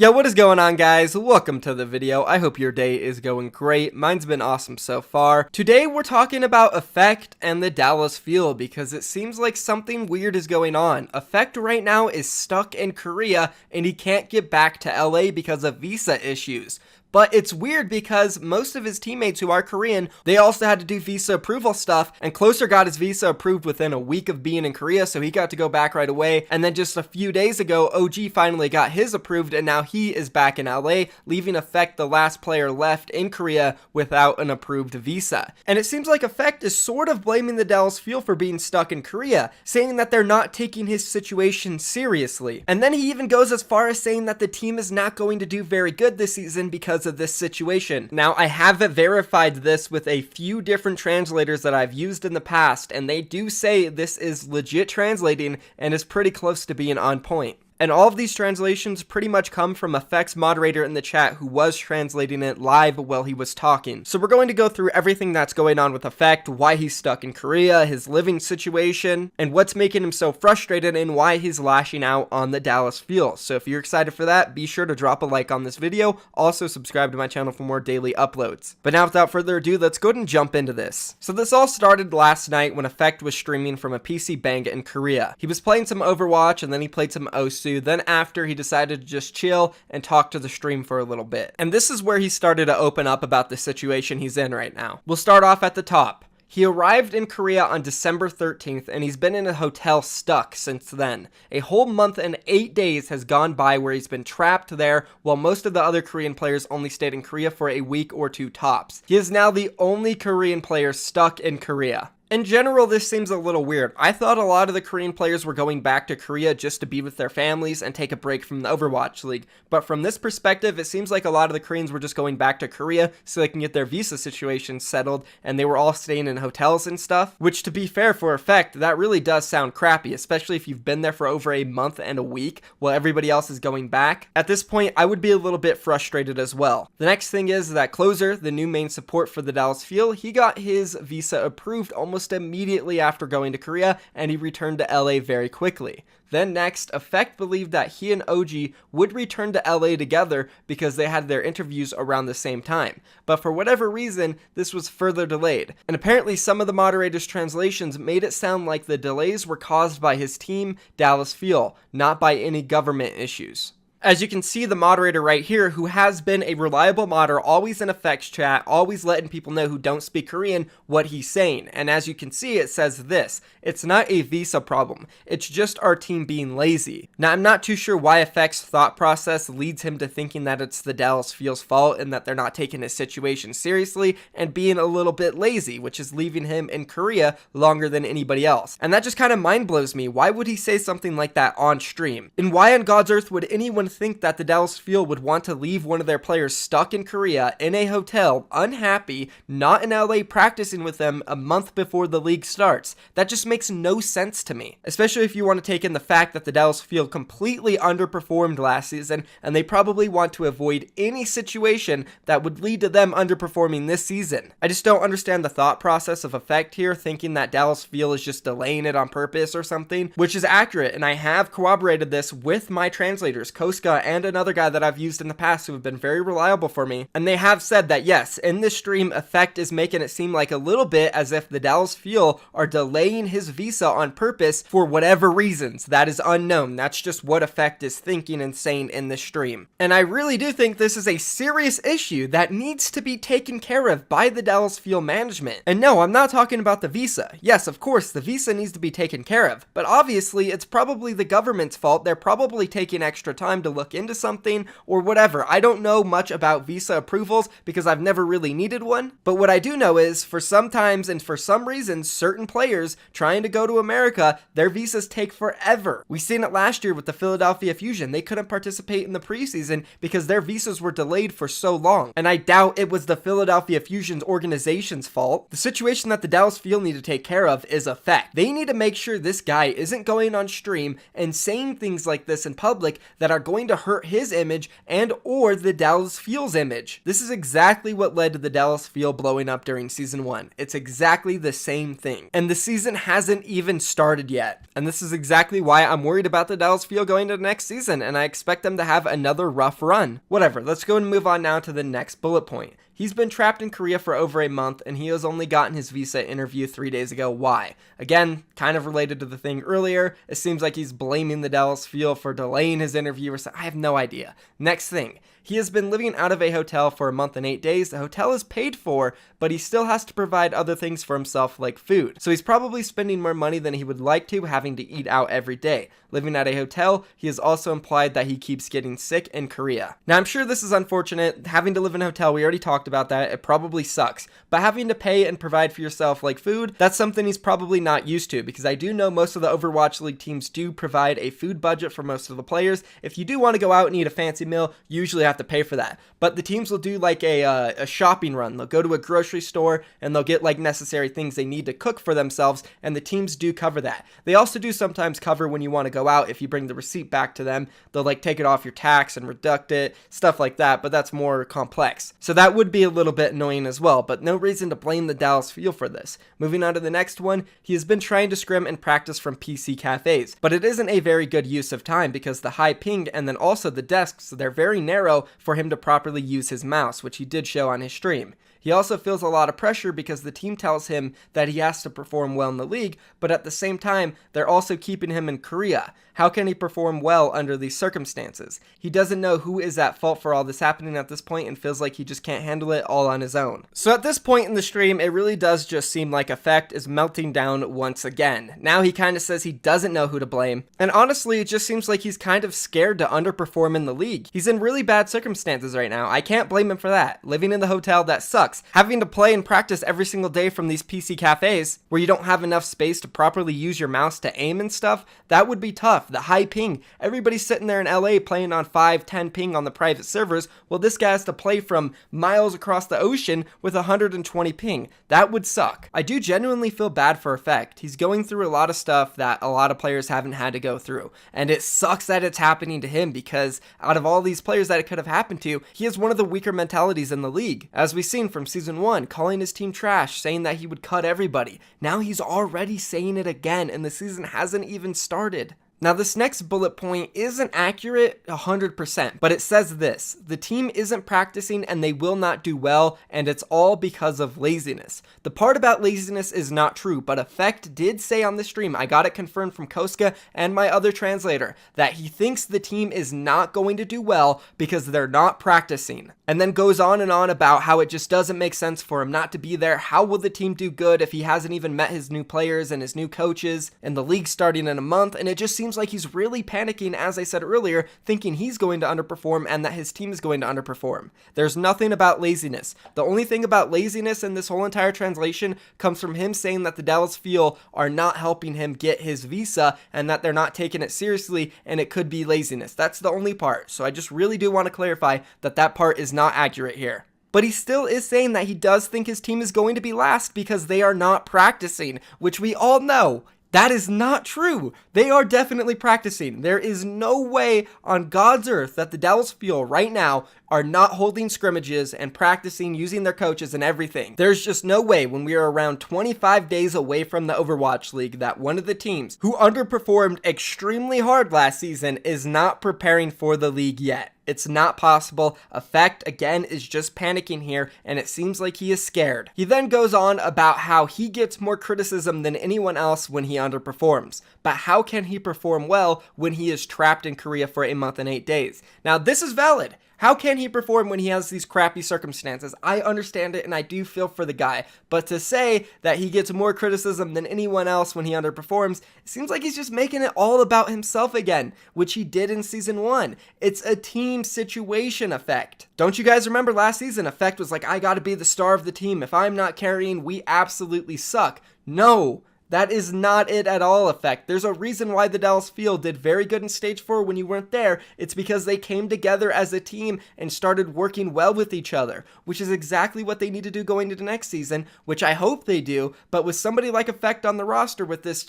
Yo, what is going on, guys? Welcome to the video. I hope your day is going great. Mine's been awesome so far. Today we're talking about Effect and the Dallas Fuel because it seems like something weird is going on. Effect right now is stuck in Korea and he can't get back to LA because of visa issues. But it's weird because most of his teammates who are Korean, they also had to do visa approval stuff, and Closer got his visa approved within a week of being in Korea, so he got to go back right away. And then just a few days ago, OG finally got his approved, and now he is back in LA, leaving Effect the last player left in Korea without an approved visa. And it seems like Effect is sort of blaming the Dallas Fuel for being stuck in Korea, saying that they're not taking his situation seriously. And then he even goes as far as saying that the team is not going to do very good this season because of this situation. Now, I have verified this with a few different translators that I've used in the past, and they do say this is legit translating and is pretty close to being on point. And all of these translations pretty much come from Effect's moderator in the chat who was translating it live while he was talking. So we're going to go through everything that's going on with Effect, why he's stuck in Korea, his living situation, and what's making him so frustrated and why he's lashing out on the Dallas Fuel. So if you're excited for that, be sure to drop a like on this video. Also subscribe to my channel for more daily uploads. But now without further ado, let's go ahead and jump into this. So this all started last night when Effect was streaming from a PC bang in Korea. He was playing some Overwatch and then he played some Osu. Then after, he decided to just chill and talk to the stream for a little bit. And this is where he started to open up about the situation he's in right now. We'll start off at the top. He arrived in Korea on December 13th, and he's been in a hotel stuck since then. A whole month and 8 days has gone by where he's been trapped there, while most of the other Korean players only stayed in Korea for a week or two tops. He is now the only Korean player stuck in Korea. In general, this seems a little weird. I thought a lot of the Korean players were going back to Korea just to be with their families and take a break from the Overwatch League. But from this perspective, it seems like a lot of the Koreans were just going back to Korea so they can get their visa situation settled, and they were all staying in hotels and stuff. Which, to be fair, for Effect, that really does sound crappy, especially if you've been there for over a month and a week while everybody else is going back. At this point, I would be a little bit frustrated as well. The next thing is that Closer, the new main support for the Dallas Fuel, he got his visa approved almost immediately after going to Korea, and he returned to LA very quickly. Then next, Effect believed that he and OG would return to LA together because they had their interviews around the same time. But for whatever reason, this was further delayed. And apparently some of the moderator's translations made it sound like the delays were caused by his team, Dallas Fuel, not by any government issues. As you can see, the moderator right here, who has been a reliable modder, always in Effect's chat, always letting people know who don't speak Korean what he's saying. And as you can see, it says this: it's not a visa problem, it's just our team being lazy. Now, I'm not too sure why Effect's thought process leads him to thinking that it's the Dallas Fuel's fault and that they're not taking his situation seriously and being a little bit lazy, which is leaving him in Korea longer than anybody else. And that just kind of mind blows me. Why would he say something like that on stream? And why on God's earth would anyone think that the Dallas Fuel would want to leave one of their players stuck in Korea in a hotel, unhappy, not in LA practicing with them a month before the league starts? That just makes no sense to me, especially if you want to take in the fact that the Dallas Fuel completely underperformed last season, and they probably want to avoid any situation that would lead to them underperforming this season. I just don't understand the thought process of Effect here, thinking that Dallas Fuel is just delaying it on purpose or something, which is accurate, and I have corroborated this with my translators, Koatka and another guy that I've used in the past who have been very reliable for me, and they have said that yes, in this stream, Effect is making it seem like a little bit as if the Dallas Fuel are delaying his visa on purpose for whatever reasons. That is unknown. That's just what Effect is thinking and saying in this stream. And I really do think this is a serious issue that needs to be taken care of by the Dallas Fuel management. And no, I'm not talking about the visa. Yes, of course, the visa needs to be taken care of, but obviously it's probably the government's fault. They're probably taking extra time to look into something or whatever. I don't know much about visa approvals because I've never really needed one, but what I do know is for sometimes and for some reasons, certain players trying to go to America, their visas take forever. We seen it last year with the Philadelphia Fusion. They couldn't participate in the preseason because their visas were delayed for so long, and I doubt it was the Philadelphia Fusion's organization's fault. The situation that the Dallas Fuel need to take care of is Effect. They need to make sure this guy isn't going on stream and saying things like this in public that are going going to hurt his image and or the Dallas Fuel's image. This is exactly what led to the Dallas Fuel blowing up during season 1. It's exactly the same thing. And the season hasn't even started yet. And this is exactly why I'm worried about the Dallas Fuel going to the next season, and I expect them to have another rough run. Whatever, let's go and move on now to the next bullet point. He's been trapped in Korea for over a month, and he has only gotten his visa interview 3 days ago. Why? Again, kind of related to the thing earlier, it seems like he's blaming the Dallas Fuel for delaying his interview or something. I have no idea. Next thing. He has been living out of a hotel for a month and 8 days. The hotel is paid for, but he still has to provide other things for himself like food. So he's probably spending more money than he would like to, having to eat out every day. Living at a hotel, he has also implied that he keeps getting sick in Korea. Now, I'm sure this is unfortunate. Having to live in a hotel, we already talked about that. It probably sucks. But having to pay and provide for yourself like food, that's something he's probably not used to, because I do know most of the Overwatch League teams do provide a food budget for most of the players. If you do want to go out and eat a fancy meal, you usually have to pay for that. But the teams will do like a shopping run. They'll go to a grocery store and they'll get like necessary things they need to cook for themselves, and the teams do cover that. They also do sometimes cover when you want to go out. If you bring the receipt back to them, they'll like take it off your tax and reduct it, stuff like that, but that's more complex. So that would be a little bit annoying as well, but no reason to blame the Dallas Fuel for this. Moving on to the next one, he has been trying to scrim and practice from PC cafes, but it isn't a very good use of time because the high ping and then also the desks, they're very narrow for him to properly use his mouse, which he did show on his stream. He also feels a lot of pressure because the team tells him that he has to perform well in the league, but at the same time, they're also keeping him in Korea. How can he perform well under these circumstances? He doesn't know who is at fault for all this happening at this point and feels like he just can't handle it all on his own. So at this point in the stream, it really does just seem like Effect is melting down once again. Now he kind of says he doesn't know who to blame, and honestly, it just seems like he's kind of scared to underperform in the league. He's in really bad circumstances right now. I can't blame him for that. Living in the hotel, that sucks. Having to play and practice every single day from these PC cafes where you don't have enough space to properly use your mouse to aim and stuff, that would be tough. The high ping, everybody's sitting there in LA playing on 5-10 ping on the private servers. Well, this guy has to play from miles across the ocean with 120 ping. That would suck. I do genuinely feel bad for Effect. He's going through a lot of stuff that a lot of players haven't had to go through, and it sucks that it's happening to him because out of all these players that it could have happened to, he has one of the weaker mentalities in the league. As we've seen from season 1, calling his team trash, saying that he would cut everybody. Now he's already saying it again, and the season hasn't even started. Now this next bullet point isn't accurate 100%, but it says this: the team isn't practicing and they will not do well, and it's all because of laziness. The part about laziness is not true, but Effect did say on the stream, I got it confirmed from Koatka and my other translator, that he thinks the team is not going to do well because they're not practicing. And then goes on and on about how it just doesn't make sense for him not to be there. How will the team do good if he hasn't even met his new players and his new coaches, and the league starting in a month? And it just seems like he's really panicking, as I said earlier, thinking he's going to underperform and that his team is going to underperform. There's nothing about laziness. The only thing about laziness in this whole entire translation comes from him saying that the Dallas Fuel are not helping him get his visa and that they're not taking it seriously, and it could be laziness. That's the only part. So I just really do want to clarify that that part is not accurate here. But he still is saying that he does think his team is going to be last because they are not practicing, which we all know that is not true. They are definitely practicing. There is no way on God's earth that the Dallas Fuel right now are not holding scrimmages and practicing using their coaches and everything. There's just no way when we are around 25 days away from the Overwatch League that one of the teams who underperformed extremely hard last season is not preparing for the league yet. It's not possible. Effect, again, is just panicking here, and it seems like he is scared. He then goes on about how he gets more criticism than anyone else when he underperforms. But how can he perform well when he is trapped in Korea for a month and 8 days? Now, this is valid. How can he perform when he has these crappy circumstances? I understand it and I do feel for the guy, but to say that he gets more criticism than anyone else when he underperforms, it seems like he's just making it all about himself again, which he did in season 1. It's a team situation, Effect. Don't you guys remember last season? Effect was like, I gotta be the star of the team. If I'm not carrying, we absolutely suck. No. That is not it at all, Effect. There's a reason why the Dallas Fuel did very good in Stage 4 when you weren't there. It's because they came together as a team and started working well with each other, which is exactly what they need to do going into next season, which I hope they do, but with somebody like Effect on the roster with this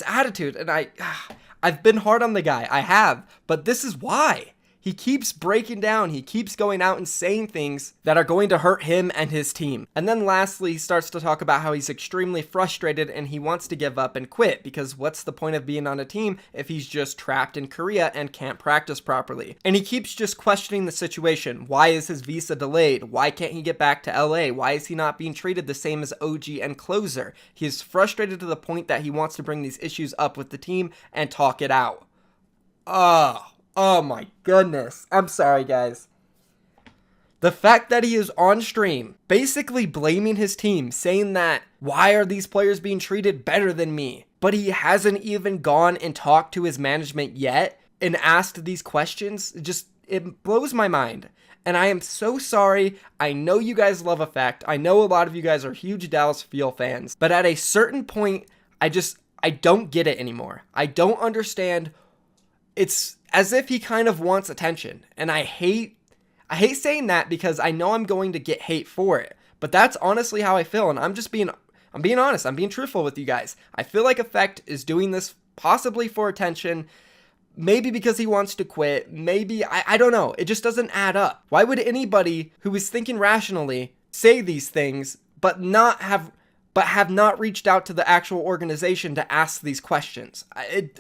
attitude, and I've been hard on the guy. I have. But this is why. He keeps breaking down. He keeps going out and saying things that are going to hurt him and his team. And then lastly, he starts to talk about how he's extremely frustrated and he wants to give up and quit, because what's the point of being on a team if he's just trapped in Korea and can't practice properly? And he keeps just questioning the situation. Why is his visa delayed? Why can't he get back to LA? Why is he not being treated the same as OG and closer? He is frustrated to the point that he wants to bring these issues up with the team and talk it out. Oh my goodness. I'm sorry, guys. The fact that he is on stream, basically blaming his team, saying that, why are these players being treated better than me? But he hasn't even gone and talked to his management yet and asked these questions. It blows my mind. And I am so sorry. I know you guys love Effect. I know a lot of you guys are huge Dallas Fuel fans. But at a certain point, I don't get it anymore. I don't understand. It's as if he kind of wants attention. And I hate saying that because I know I'm going to get hate for it. But that's honestly how I feel. And I'm being honest. I'm being truthful with you guys. I feel like Effect is doing this possibly for attention. Maybe because he wants to quit. Maybe, I don't know. It just doesn't add up. Why would anybody who is thinking rationally say these things but have not reached out to the actual organization to ask these questions?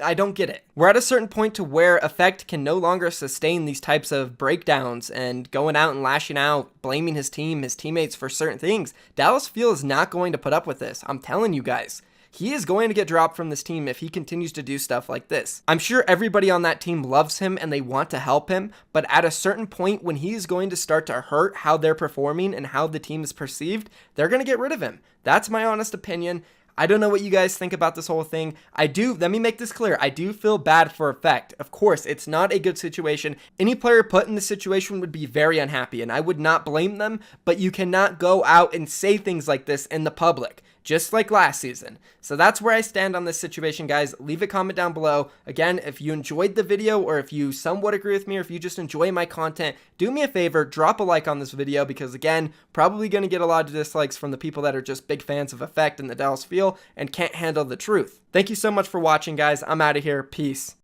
I don't get it. We're at a certain point to where Effect can no longer sustain these types of breakdowns and going out and lashing out, blaming his team, his teammates for certain things. Dallas Fuel is not going to put up with this. I'm telling you guys. He is going to get dropped from this team if he continues to do stuff like this. I'm sure everybody on that team loves him and they want to help him, but at a certain point when he is going to start to hurt how they're performing and how the team is perceived, they're going to get rid of him. That's my honest opinion. I don't know what you guys think about this whole thing. Let me make this clear. I do feel bad for Effect. Of course, it's not a good situation. Any player put in this situation would be very unhappy, and I would not blame them, but you cannot go out and say things like this in the public, just like last season. So that's where I stand on this situation, guys. Leave a comment down below. Again, if you enjoyed the video, or if you somewhat agree with me, or if you just enjoy my content, do me a favor, drop a like on this video, because again, probably going to get a lot of dislikes from the people that are just big fans of Effect and the Dallas Fuel and can't handle the truth. Thank you so much for watching, guys. I'm out of here. Peace.